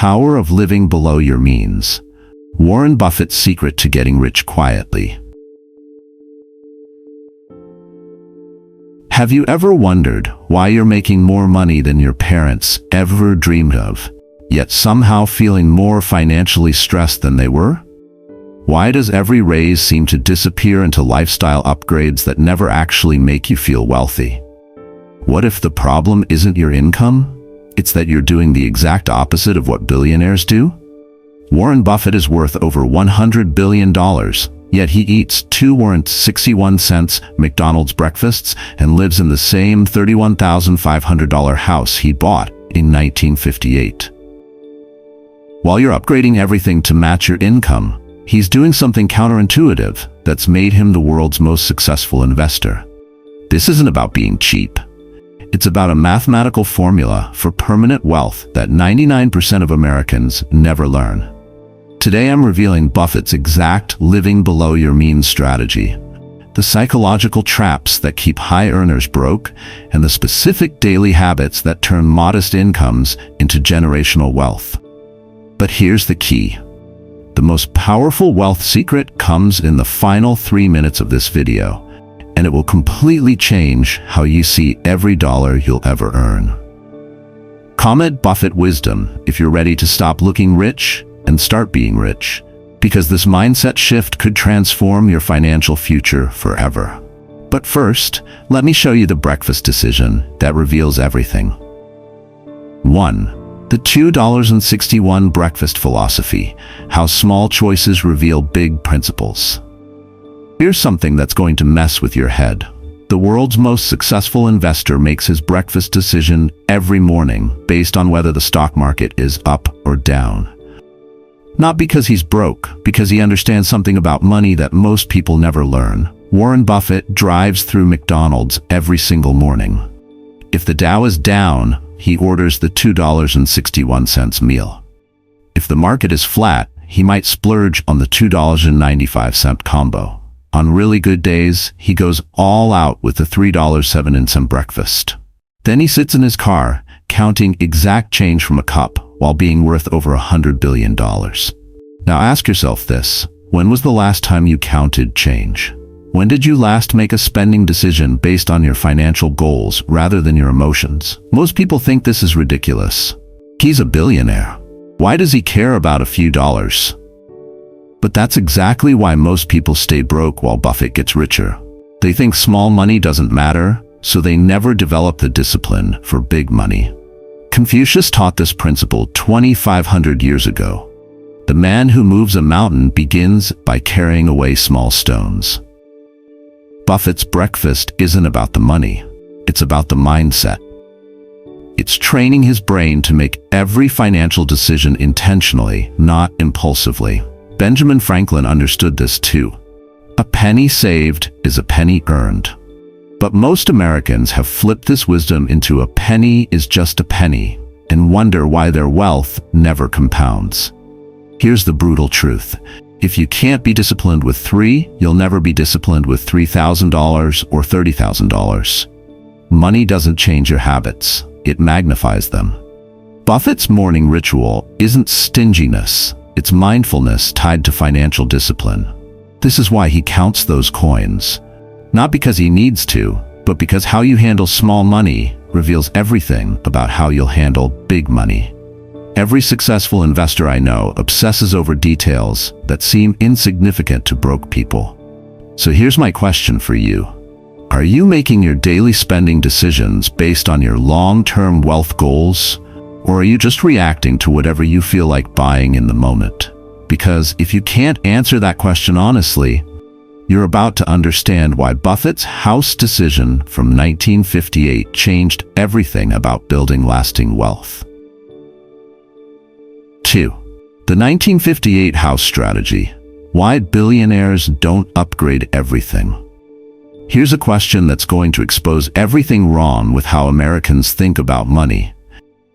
power of living below your means. Warren Buffett's secret to getting rich quietly. Have you ever wondered why you're making more money than your parents ever dreamed of, yet somehow feeling more financially stressed than they were? Why does every raise seem to disappear into lifestyle upgrades that never actually make you feel wealthy? What if the problem isn't your income? It's that you're doing the exact opposite of what billionaires do? Warren Buffett is worth over $100 billion, yet he eats 2 Warren 61-cent McDonald's breakfasts and lives in the same $31,500 house he bought in 1958. While you're upgrading everything to match your income, he's doing something counterintuitive that's made him the world's most successful investor. This isn't about being cheap. It's about a mathematical formula for permanent wealth that 99% of Americans never learn. Today I'm revealing Buffett's exact living below your means strategy, the psychological traps that keep high earners broke, and the specific daily habits that turn modest incomes into generational wealth. But here's the key. The most powerful wealth secret comes in the final 3 minutes of this video, and it will completely change how you see every dollar you'll ever earn. Comment Buffett wisdom if you're ready to stop looking rich and start being rich, because this mindset shift could transform your financial future forever. But first, let me show you the breakfast decision that reveals everything. 1. The $2.61 breakfast philosophy, how small choices reveal big principles. Here's something that's going to mess with your head. The world's most successful investor makes his breakfast decision every morning based on whether the stock market is up or down. Not because he's broke, because he understands something about money that most people never learn. Warren Buffett drives through McDonald's every single morning. If the Dow is down, he orders the $2.61 meal. If the market is flat, he might splurge on the $2.95 combo. On really good days, he goes all out with the $3.07 breakfast. Then he sits in his car, counting exact change from a cup, while being worth over $100 billion. Now ask yourself this: when was the last time you counted change? When did you last make a spending decision based on your financial goals rather than your emotions? Most people think this is ridiculous. He's a billionaire. Why does he care about a few dollars? But that's exactly why most people stay broke while Buffett gets richer. They think small money doesn't matter, so they never develop the discipline for big money. Confucius taught this principle 2,500 years ago. The man who moves a mountain begins by carrying away small stones. Buffett's breakfast isn't about the money, it's about the mindset. It's training his brain to make every financial decision intentionally, not impulsively. Benjamin Franklin understood this too. A penny saved is a penny earned. But most Americans have flipped this wisdom into a penny is just a penny and wonder why their wealth never compounds. Here's the brutal truth. If you can't be disciplined with 3, you'll never be disciplined with $3,000 or $30,000. Money doesn't change your habits, it magnifies them. Buffett's morning ritual isn't stinginess, it's mindfulness tied to financial discipline. This is why he counts those coins. Not because he needs to, but because how you handle small money reveals everything about how you'll handle big money. Every successful investor I know obsesses over details that seem insignificant to broke people. So here's my question for you. Are you making your daily spending decisions based on your long-term wealth goals, or are you just reacting to whatever you feel like buying in the moment? Because if you can't answer that question honestly, you're about to understand why Buffett's house decision from 1958 changed everything about building lasting wealth. 2. The 1958 house strategy. Why billionaires don't upgrade everything. Here's a question that's going to expose everything wrong with how Americans think about money.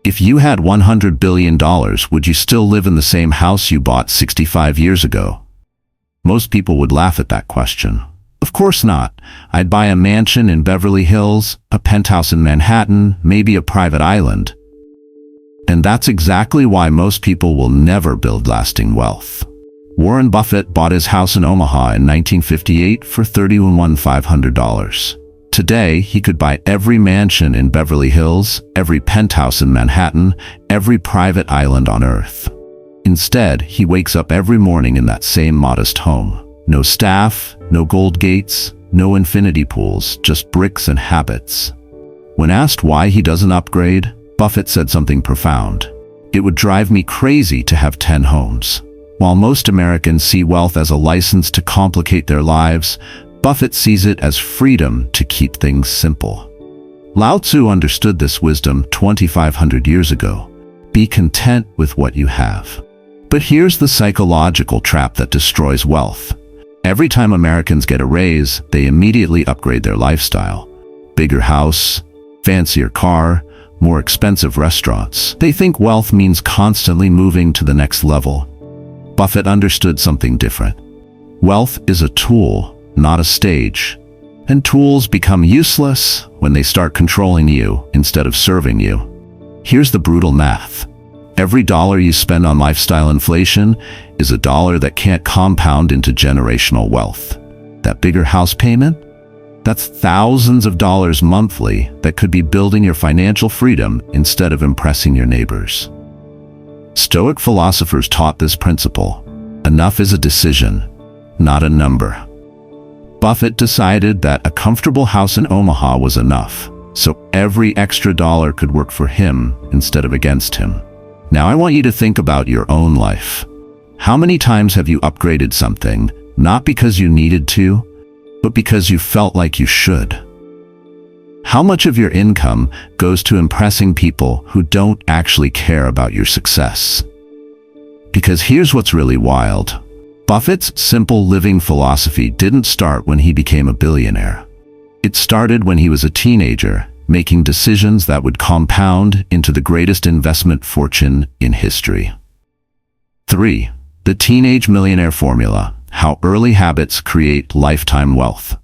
If you had $100 billion, would you still live in the same house you bought 65 years ago? Most people would laugh at that question. Of course not. I'd buy a mansion in Beverly Hills, a penthouse in Manhattan, maybe a private island. And that's exactly why most people will never build lasting wealth. Warren Buffett bought his house in Omaha in 1958 for $31,500. Today, he could buy every mansion in Beverly Hills, every penthouse in Manhattan, every private island on Earth. Instead, he wakes up every morning in that same modest home. No staff, no gold gates, no infinity pools, just bricks and habits. When asked why he doesn't upgrade, Buffett said something profound. "It would drive me crazy to have 10 homes." While most Americans see wealth as a license to complicate their lives, Buffett sees it as freedom to keep things simple. Lao Tzu understood this wisdom 2,500 years ago. Be content with what you have. But here's the psychological trap that destroys wealth. Every time Americans get a raise, they immediately upgrade their lifestyle. Bigger house, fancier car, more expensive restaurants. They think wealth means constantly moving to the next level. Buffett understood something different. Wealth is a tool, not a stage. And tools become useless when they start controlling you instead of serving you. Here's the brutal math. Every dollar you spend on lifestyle inflation is a dollar that can't compound into generational wealth. That bigger house payment? That's thousands of dollars monthly that could be building your financial freedom instead of impressing your neighbors. Stoic philosophers taught this principle. Enough is a decision, not a number. Buffett decided that a comfortable house in Omaha was enough, so every extra dollar could work for him instead of against him. Now I want you to think about your own life. How many times have you upgraded something, not because you needed to, but because you felt like you should? How much of your income goes to impressing people who don't actually care about your success? Because here's what's really wild. Buffett's simple living philosophy didn't start when he became a billionaire. It started when he was a teenager, making decisions that would compound into the greatest investment fortune in history. 3. The Teenage Millionaire Formula: How Early Habits Create Lifetime Wealth.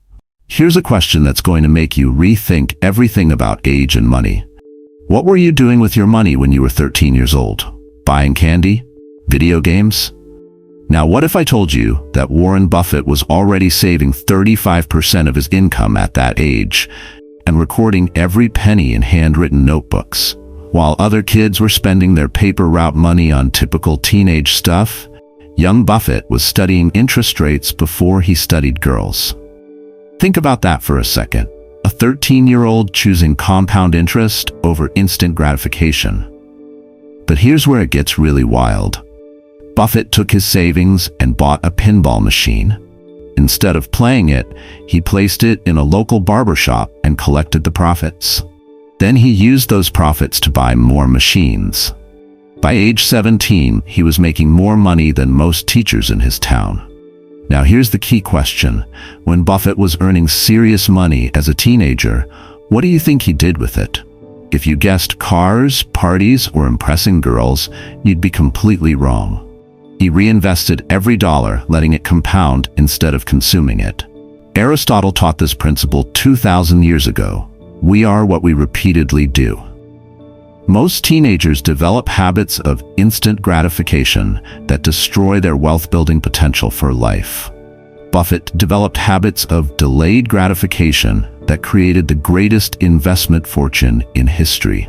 Here's a question that's going to make you rethink everything about age and money. What were you doing with your money when you were 13 years old? Buying candy? Video games? Now what if I told you that Warren Buffett was already saving 35% of his income at that age and recording every penny in handwritten notebooks, while other kids were spending their paper route money on typical teenage stuff? Young Buffett was studying interest rates before he studied girls. Think about that for a second. A 13-year-old choosing compound interest over instant gratification. But here's where it gets really wild. Buffett took his savings and bought a pinball machine. Instead of playing it, he placed it in a local barbershop and collected the profits. Then he used those profits to buy more machines. By age 17, he was making more money than most teachers in his town. Now here's the key question. When Buffett was earning serious money as a teenager, what do you think he did with it? If you guessed cars, parties, or impressing girls, you'd be completely wrong. He reinvested every dollar, letting it compound instead of consuming it. Aristotle taught this principle 2,000 years ago. We are what we repeatedly do. Most teenagers develop habits of instant gratification that destroy their wealth-building potential for life. Buffett developed habits of delayed gratification that created the greatest investment fortune in history.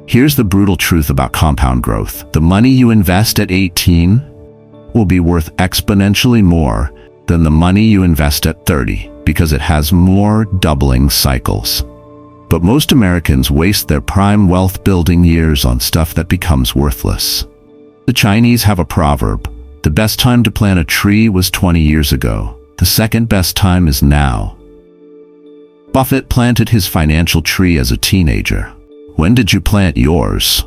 Here's the brutal truth about compound growth. The money you invest at 18 will be worth exponentially more than the money you invest at 30 because it has more doubling cycles. But most Americans waste their prime wealth-building years on stuff that becomes worthless. The Chinese have a proverb: the best time to plant a tree was 20 years ago. The second best time is now. Buffett planted his financial tree as a teenager. When did you plant yours?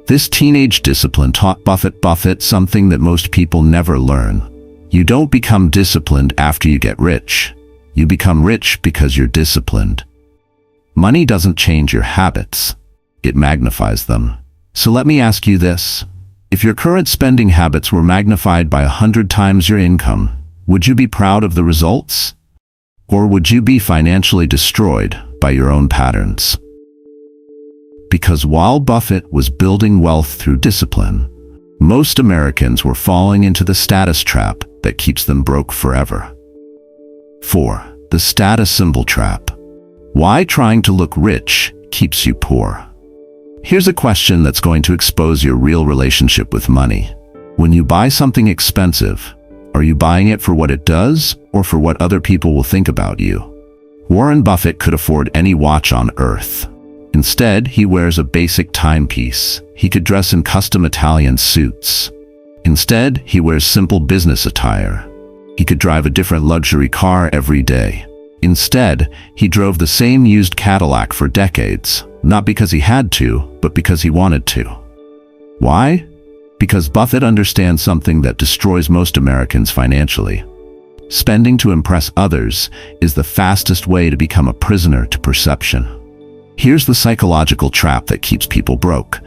This teenage discipline taught Buffett something that most people never learn. You don't become disciplined after you get rich. You become rich because you're disciplined. Money doesn't change your habits. It magnifies them. So let me ask you this. If your current spending habits were magnified by 100 times your income, would you be proud of the results? Or would you be financially destroyed by your own patterns? Because while Buffett was building wealth through discipline, most Americans were falling into the status trap that keeps them broke forever. 4. The status symbol trap. Why trying to look rich keeps you poor? Here's a question that's going to expose your real relationship with money. When you buy something expensive, are you buying it for what it does or for what other people will think about you? Warren Buffett could afford any watch on earth. Instead, he wears a basic timepiece. He could dress in custom Italian suits. Instead, he wears simple business attire. He could drive a different luxury car every day. Instead, he drove the same used Cadillac for decades, not because he had to, but because he wanted to. Why? Because Buffett understands something that destroys most Americans financially. Spending to impress others is the fastest way to become a prisoner to perception. Here's the psychological trap that keeps people broke.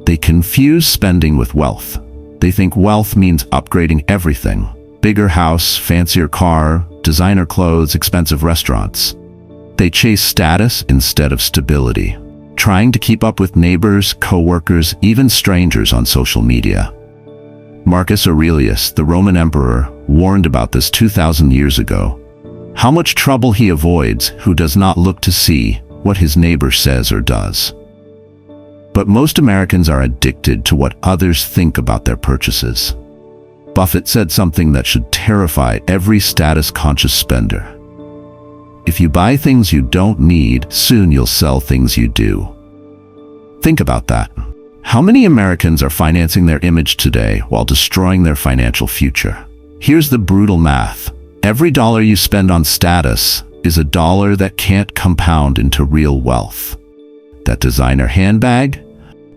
They confuse spending with wealth. They think wealth means upgrading everything. Bigger house, fancier car, designer clothes, expensive restaurants. They chase status instead of stability, trying to keep up with neighbors, co-workers, even strangers on social media. Marcus Aurelius, the Roman emperor, warned about this 2,000 years ago. How much trouble he avoids who does not look to see what his neighbor says or does. But most Americans are addicted to what others think about their purchases. Buffett said something that should terrify every status-conscious spender. If you buy things you don't need, soon you'll sell things you do. Think about that. How many Americans are financing their image today while destroying their financial future? Here's the brutal math. Every dollar you spend on status is a dollar that can't compound into real wealth. That designer handbag?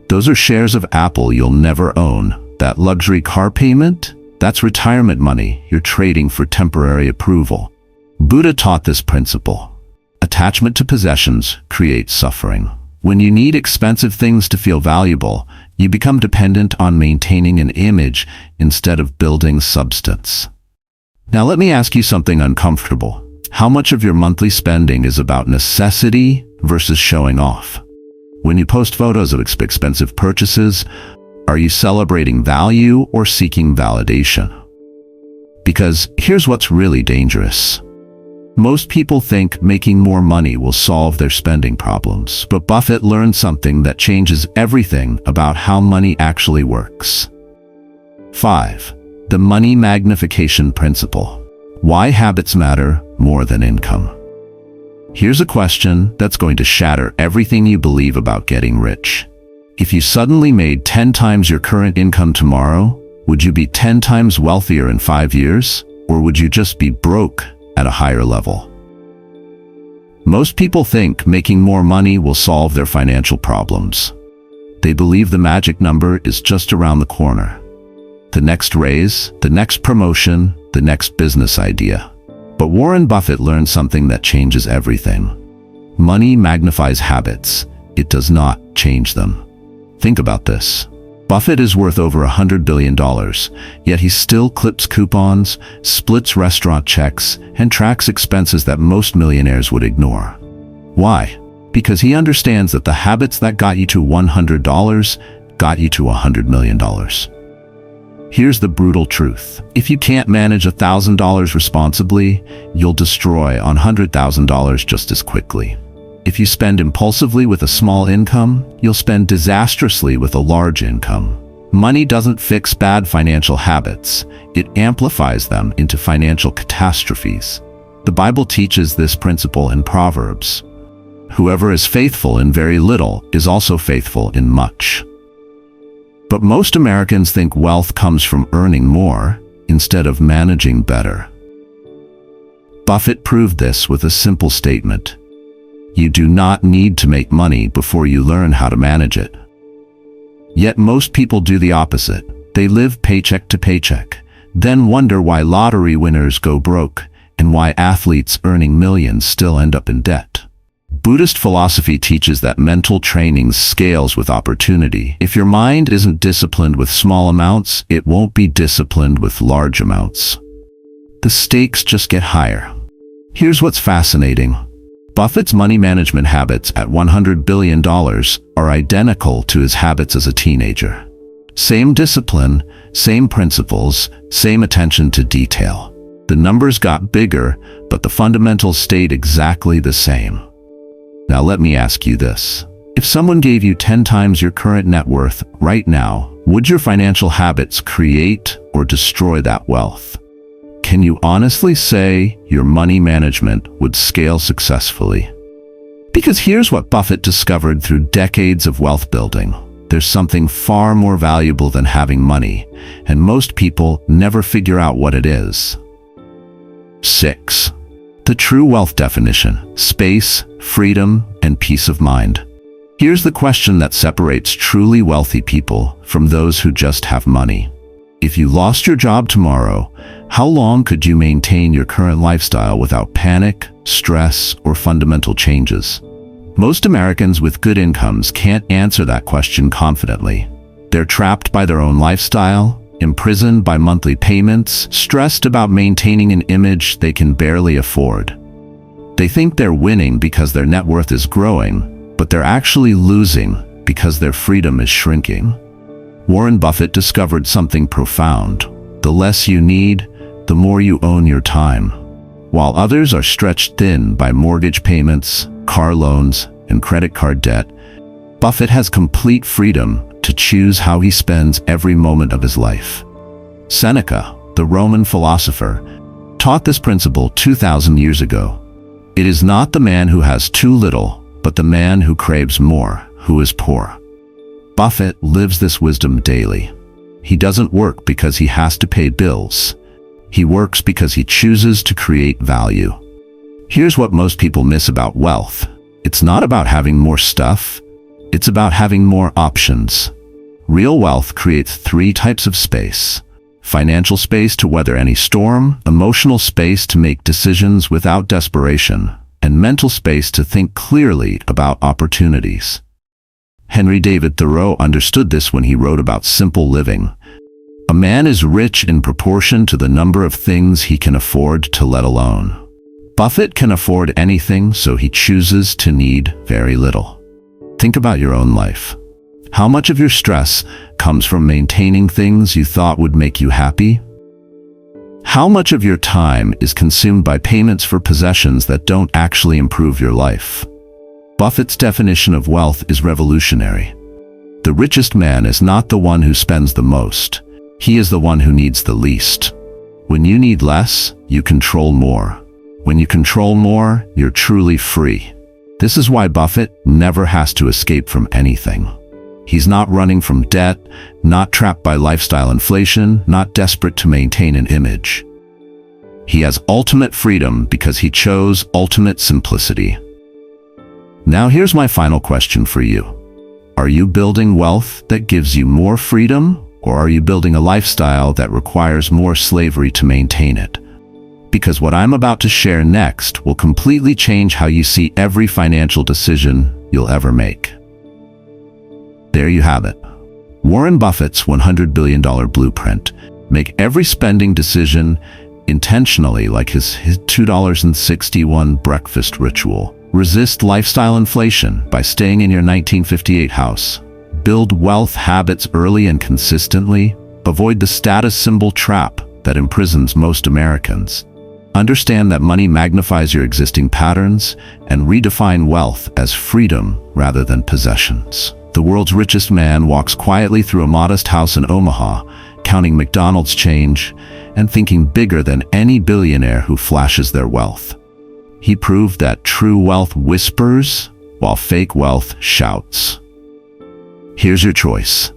Those are shares of Apple you'll never own. That luxury car payment? That's retirement money you're trading for temporary approval. Buddha taught this principle. Attachment to possessions creates suffering. When you need expensive things to feel valuable, you become dependent on maintaining an image instead of building substance. Now let me ask you something uncomfortable. How much of your monthly spending is about necessity versus showing off? When you post photos of expensive purchases, are you celebrating value or seeking validation? Because here's what's really dangerous. Most people think making more money will solve their spending problems, but Buffett learned something that changes everything about how money actually works. 5. The money magnification principle. Why habits matter more than income. Here's a question that's going to shatter everything you believe about getting rich. If you suddenly made 10 times your current income tomorrow, would you be 10 times wealthier in 5 years? Or would you just be broke at a higher level? Most people think making more money will solve their financial problems. They believe the magic number is just around the corner. The next raise, the next promotion, the next business idea. But Warren Buffett learned something that changes everything. Money magnifies habits. It does not change them. Think about this. Buffett is worth over $100 billion, yet he still clips coupons, splits restaurant checks, and tracks expenses that most millionaires would ignore. Why? Because he understands that the habits that got you to $100 got you to $100 million. Here's the brutal truth. If you can't manage $1,000 responsibly, you'll destroy $100,000 just as quickly. If you spend impulsively with a small income, you'll spend disastrously with a large income. Money doesn't fix bad financial habits. It amplifies them into financial catastrophes. The Bible teaches this principle in Proverbs. Whoever is faithful in very little is also faithful in much. But most Americans think wealth comes from earning more instead of managing better. Buffett proved this with a simple statement. You do not need to make money before you learn how to manage it. Yet most people do the opposite. They live paycheck to paycheck, then wonder why lottery winners go broke and why athletes earning millions still end up in debt. Buddhist philosophy teaches that mental training scales with opportunity. If your mind isn't disciplined with small amounts, it won't be disciplined with large amounts. The stakes just get higher. Here's what's fascinating. Buffett's money management habits at $100 billion are identical to his habits as a teenager. Same discipline, same principles, same attention to detail. The numbers got bigger, but the fundamentals stayed exactly the same. Now let me ask you this. If someone gave you 10 times your current net worth right now, would your financial habits create or destroy that wealth? Can you honestly say your money management would scale successfully? Because here's what Buffett discovered through decades of wealth building. There's something far more valuable than having money, and most people never figure out what it is. 6. The true wealth definition: space, freedom, and peace of mind. Here's the question that separates truly wealthy people from those who just have money. If you lost your job tomorrow, how long could you maintain your current lifestyle without panic, stress, or fundamental changes? Most Americans with good incomes can't answer that question confidently. They're trapped by their own lifestyle, imprisoned by monthly payments, stressed about maintaining an image they can barely afford. They think they're winning because their net worth is growing, but they're actually losing because their freedom is shrinking. Warren Buffett discovered something profound. The less you need, the more you own your time. While others are stretched thin by mortgage payments, car loans, and credit card debt, Buffett has complete freedom to choose how he spends every moment of his life. Seneca, the Roman philosopher, taught this principle 2,000 years ago. It is not the man who has too little, but the man who craves more, who is poor. Buffett lives this wisdom daily. He doesn't work because he has to pay bills. He works because he chooses to create value. Here's what most people miss about wealth. It's not about having more stuff. It's about having more options. Real wealth creates 3 types of space: financial space to weather any storm, emotional space to make decisions without desperation, and mental space to think clearly about opportunities. Henry David Thoreau understood this when he wrote about simple living. A man is rich in proportion to the number of things he can afford to let alone. Buffett can afford anything, so he chooses to need very little. Think about your own life. How much of your stress comes from maintaining things you thought would make you happy? How much of your time is consumed by payments for possessions that don't actually improve your life? Buffett's definition of wealth is revolutionary. The richest man is not the one who spends the most. He is the one who needs the least. When you need less, you control more. When you control more, you're truly free. This is why Buffett never has to escape from anything. He's not running from debt, not trapped by lifestyle inflation, not desperate to maintain an image. He has ultimate freedom because he chose ultimate simplicity. Now here's my final question for you. Are you building wealth that gives you more freedom, or are you building a lifestyle that requires more slavery to maintain it? Because what I'm about to share next will completely change how you see every financial decision you'll ever make. There you have it. Warren Buffett's $100 billion blueprint. Make every spending decision intentionally, like his $2.61 breakfast ritual. Resist lifestyle inflation by staying in your 1958 house. Build wealth habits early and consistently. Avoid the status symbol trap that imprisons most Americans. Understand that money magnifies your existing patterns, and redefine wealth as freedom rather than possessions. The world's richest man walks quietly through a modest house in Omaha, counting McDonald's change and thinking bigger than any billionaire who flashes their wealth. He proved that true wealth whispers while fake wealth shouts. Here's your choice.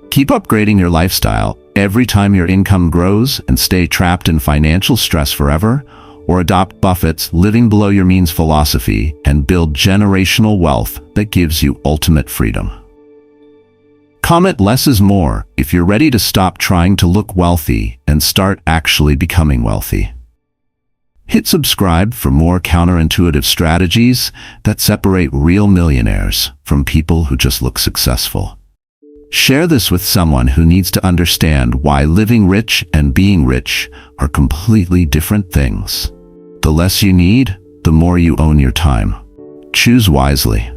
Keep upgrading your lifestyle every time your income grows and stay trapped in financial stress forever, or adopt Buffett's living below your means philosophy and build generational wealth that gives you ultimate freedom. Comment less is more if you're ready to stop trying to look wealthy and start actually becoming wealthy. Hit subscribe for more counterintuitive strategies that separate real millionaires from people who just look successful. Share this with someone who needs to understand why living rich and being rich are completely different things. The less you need, the more you own your time. Choose wisely.